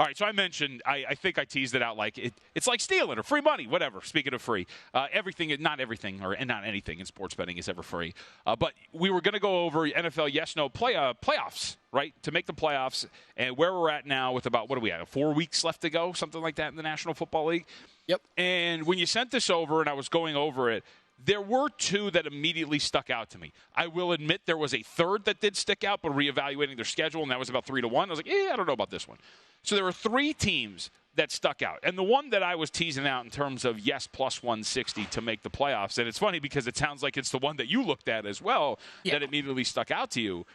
All right, so I mentioned, I think I teased it out like it's like stealing or free money, whatever. Speaking of free, not everything or not anything in sports betting is ever free. But we were going to go over NFL yes/no playoffs, right, to make the playoffs, and where we're at now with about, what do we have, 4 weeks left to go, something like that in the National Football League? Yep. And when you sent this over and I was going over it, there were two that immediately stuck out to me. I will admit there was a third that did stick out, but reevaluating their schedule, and that was about 3-1. I was like, I don't know about this one. So there were three teams that stuck out. And the one that I was teasing out in terms of yes plus 160 to make the playoffs, and it's funny because it sounds like it's the one that you looked at as well that immediately stuck out to you,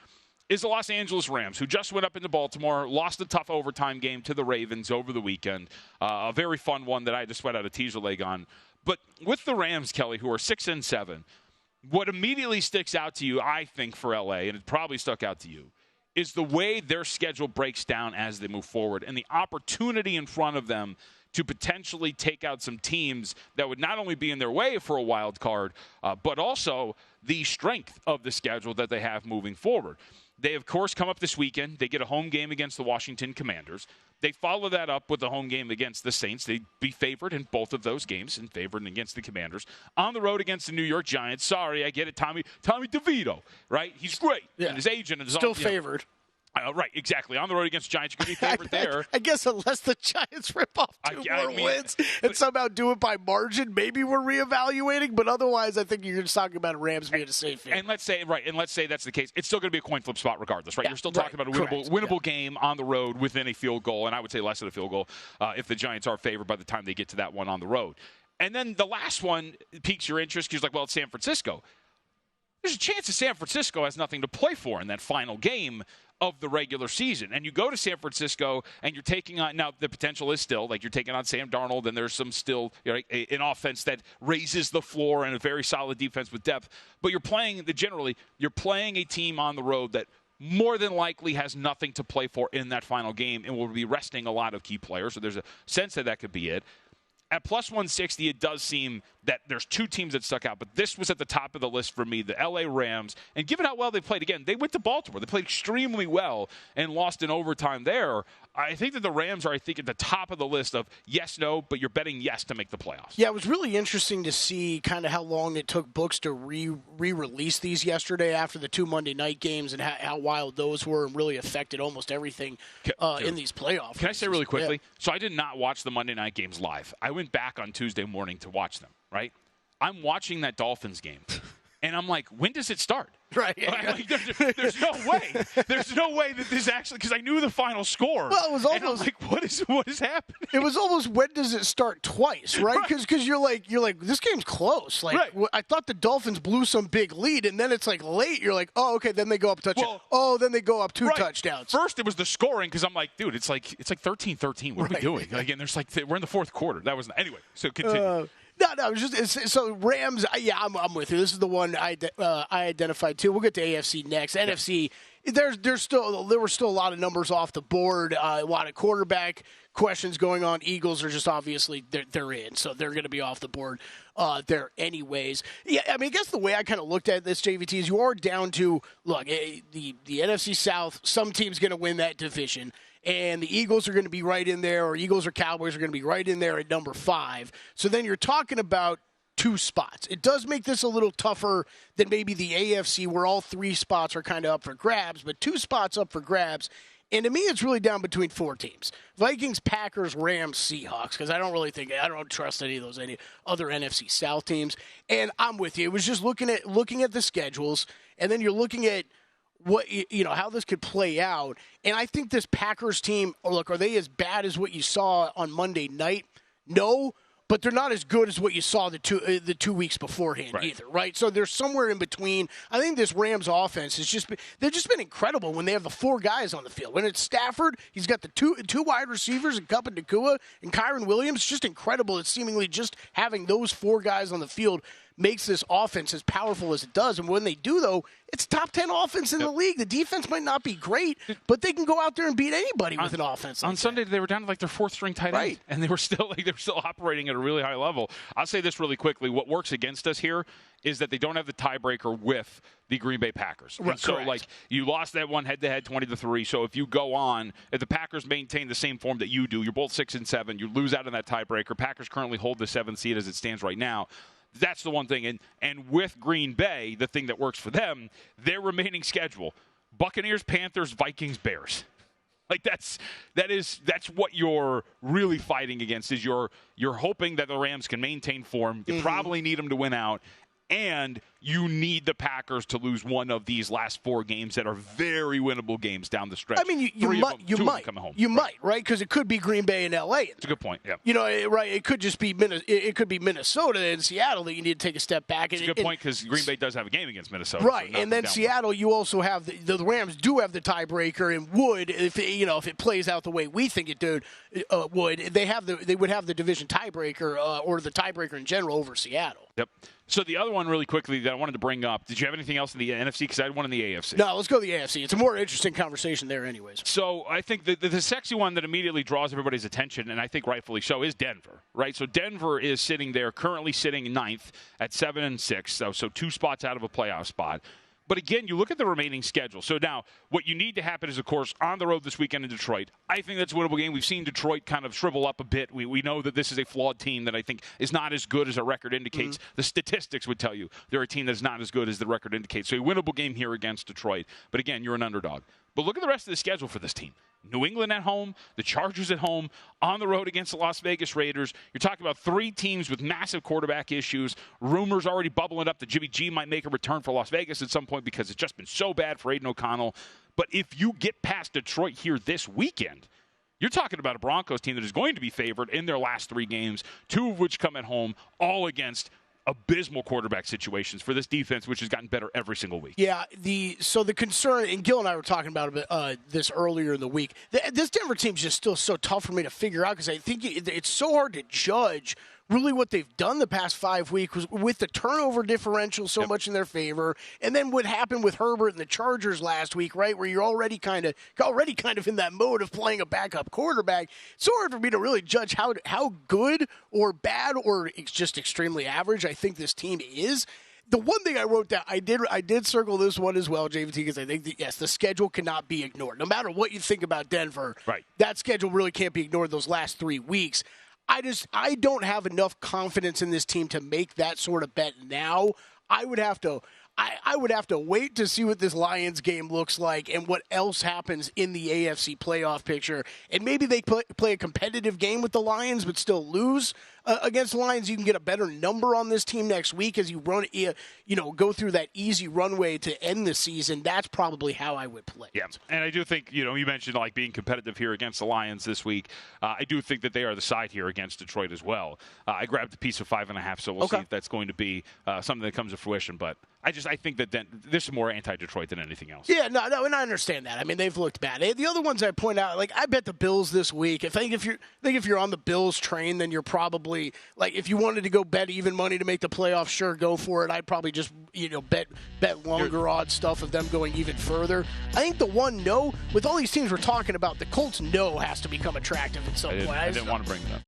is the Los Angeles Rams, who just went up into Baltimore, lost a tough overtime game to the Ravens over the weekend. A very fun one that I just went out a teaser leg on. But with the Rams, Kelly, who are 6-7, what immediately sticks out to you, I think, for LA, and it probably stuck out to you, is the way their schedule breaks down as they move forward and the opportunity in front of them to potentially take out some teams that would not only be in their way for a wild card, but also the strength of the schedule that they have moving forward. They, of course, come up this weekend. They get a home game against the Washington Commanders. They follow that up with a home game against the Saints. They'd be favored in both of those games and favored against the Commanders. On the road against the New York Giants. Sorry, I get it, Tommy DeVito, right? He's great. Yeah. And his agent is still favored. Right, exactly. On the road against Giants, you could be favored there. I guess unless the Giants rip off two more wins and somehow do it by margin, maybe we're reevaluating. But otherwise, I think you're just talking about Rams being a safe fit. And let's say that's the case. It's still going to be a coin flip spot regardless, right? You're still talking about a winnable game on the road within a field goal, and I would say less than a field goal if the Giants are favored by the time they get to that one on the road. And then the last one piques your interest because you're like, well, it's San Francisco. There's a chance that San Francisco has nothing to play for in that final game of the regular season. And you go to San Francisco and you're taking on, now the potential is still, like you're taking on Sam Darnold and there's some still, an offense that raises the floor and a very solid defense with depth. But you're playing a team on the road that more than likely has nothing to play for in that final game and will be resting a lot of key players. So there's a sense that could be it. At plus 160, it does seem that there's two teams that stuck out, but this was at the top of the list for me, the L.A. Rams. And given how well they played, again, they went to Baltimore. They played extremely well and lost in overtime there. I think that the Rams are, at the top of the list of yes, no, but you're betting yes to make the playoffs. Yeah, it was really interesting to see kind of how long it took books to re-release these yesterday after the two Monday night games and how wild those were and really affected almost everything in these playoffs. Can I say really quickly? Yeah. So I did not watch the Monday night games live. I went back on Tuesday morning to watch them, right? I'm watching that Dolphins game, and I'm like, when does it start? Right. Like, there's no way. There's no way that this actually, because I knew the final score. Well, it was almost and I'm like, what is happening? It was almost, when does it start twice, right? Because you're like, this game's close. Like, I thought the Dolphins blew some big lead, and then it's like late. You're like, oh, okay, then they go up a touchdown. Then they go up two touchdowns. First, it was the scoring because I'm like, dude, it's like 13-13. What are we doing? Like, and there's we're in the fourth quarter. That was anyway. So continue. No, so Rams. Yeah, I'm with you. This is the one I identified too. We'll get to AFC next. Yeah. NFC. There were still a lot of numbers off the board. A lot of quarterback questions going on. Eagles are just obviously they're in, so they're going to be off the board there anyways. Yeah, I mean, I guess the way I kind of looked at this, JVT, is you are down to look the NFC South. Some team's going to win that division. And the Eagles are going to be right in there, or Eagles or Cowboys are going to be right in there at number 5. So then you're talking about 2 spots. It does make this a little tougher than maybe the AFC, where all 3 spots are kind of up for grabs, but 2 spots up for grabs. And to me, it's really down between 4 teams. Vikings, Packers, Rams, Seahawks, because I don't trust any other NFC South teams. And I'm with you. It was just looking at the schedules, and then you're looking at how this could play out. And I think this Packers team, are they as bad as what you saw on Monday night? No, but they're not as good as what you saw the 2 weeks beforehand either, right? So they're somewhere in between. I think this Rams offense they've just been incredible when they have the 4 guys on the field. When it's Stafford, he's got the two wide receivers, and Kupp and Nakua and Kyron Williams. Just incredible. It's seemingly just having those 4 guys on the field. makes this offense as powerful as it does. And when they do, though, it's top 10 offense in the league. The defense might not be great, but they can go out there and beat anybody with an offense like on Sunday, they were down to like their fourth-string tight end, and they were still operating at a really high level. I'll say this really quickly. What works against us here is that they don't have the tiebreaker with the Green Bay Packers. Right, so, like, you lost that one head-to-head 20-3. So if you go on, if the Packers maintain the same form that you do, you're both 6-7, you lose out in that tiebreaker. Packers currently hold the 7th seed as it stands right now. That's the one thing. And with Green Bay, the thing that works for them, their remaining schedule, Buccaneers, Panthers, Vikings, Bears. Like that's what you're really fighting against is you're hoping that the Rams can maintain form. You probably need them to win out. And you need the Packers to lose one of these last 4 games that are very winnable games down the stretch. I mean, you might, right? Because it could be Green Bay and L.A. It's a good point. Yeah. You know, right? It could just be Minnesota and Seattle that you need to take a step back. It's a good point because Green Bay does have a game against Minnesota, right? So and then Seattle, you also have the Rams do have the tiebreaker, and would if it plays out the way we think it would they would have the division tiebreaker or the tiebreaker in general over Seattle. Yep. So the other one really quickly that I wanted to bring up, did you have anything else in the NFC? Because I had one in the AFC. No, let's go to the AFC. It's a more interesting conversation there anyways. So I think the sexy one that immediately draws everybody's attention, and I think rightfully so, is Denver, right? So Denver is currently sitting 9th at 7-6, so 2 spots out of a playoff spot. But again, you look at the remaining schedule. So now, what you need to happen is, of course, on the road this weekend in Detroit. I think that's a winnable game. We've seen Detroit kind of shrivel up a bit. We know that this is a flawed team that I think is not as good as our record indicates. The statistics would tell you they're a team that's not as good as the record indicates. So a winnable game here against Detroit. But again, you're an underdog. But look at the rest of the schedule for this team. New England at home, the Chargers at home, on the road against the Las Vegas Raiders. You're talking about 3 teams with massive quarterback issues. Rumors already bubbling up that Jimmy G might make a return for Las Vegas at some point because it's just been so bad for Aiden O'Connell. But if you get past Detroit here this weekend, you're talking about a Broncos team that is going to be favored in their last 3 games, 2 of which come at home, all against abysmal quarterback situations for this defense, which has gotten better every single week. Yeah, the concern, and Gil and I were talking about this earlier in the week, this Denver team's just still so tough for me to figure out because I think it's so hard to judge really what they've done the past 5 weeks was with the turnover differential so much in their favor, and then what happened with Herbert and the Chargers last week, right, where you're already kind of in that mode of playing a backup quarterback. It's so hard for me to really judge how good or bad or it's just extremely average I think this team is. The one thing I wrote down, I did circle this one as well, JVT, because I think that, yes, the schedule cannot be ignored. No matter what you think about Denver, right, that schedule really can't be ignored those last 3 weeks. I don't have enough confidence in this team to make that sort of bet now. I would have to wait to see what this Lions game looks like and what else happens in the AFC playoff picture. And maybe they play a competitive game with the Lions but still lose against the Lions. You can get a better number on this team next week as you go through that easy runway to end the season. That's probably how I would play. Yeah, and I do think, you mentioned like being competitive here against the Lions this week. I do think that they are the side here against Detroit as well. I grabbed a piece of 5.5, so we'll see if that's going to be something that comes to fruition. But I think that this is more anti-Detroit than anything else. Yeah, no, and I understand that. I mean, they've looked bad. The other ones I point out, like I bet the Bills this week. If you're on the Bills train, then you're probably like if you wanted to go bet even money to make the playoffs, sure, go for it. I'd probably just bet longer odd stuff of them going even further. I think the one with all these teams we're talking about, the Colts has to become attractive at some point. I didn't want to bring it up.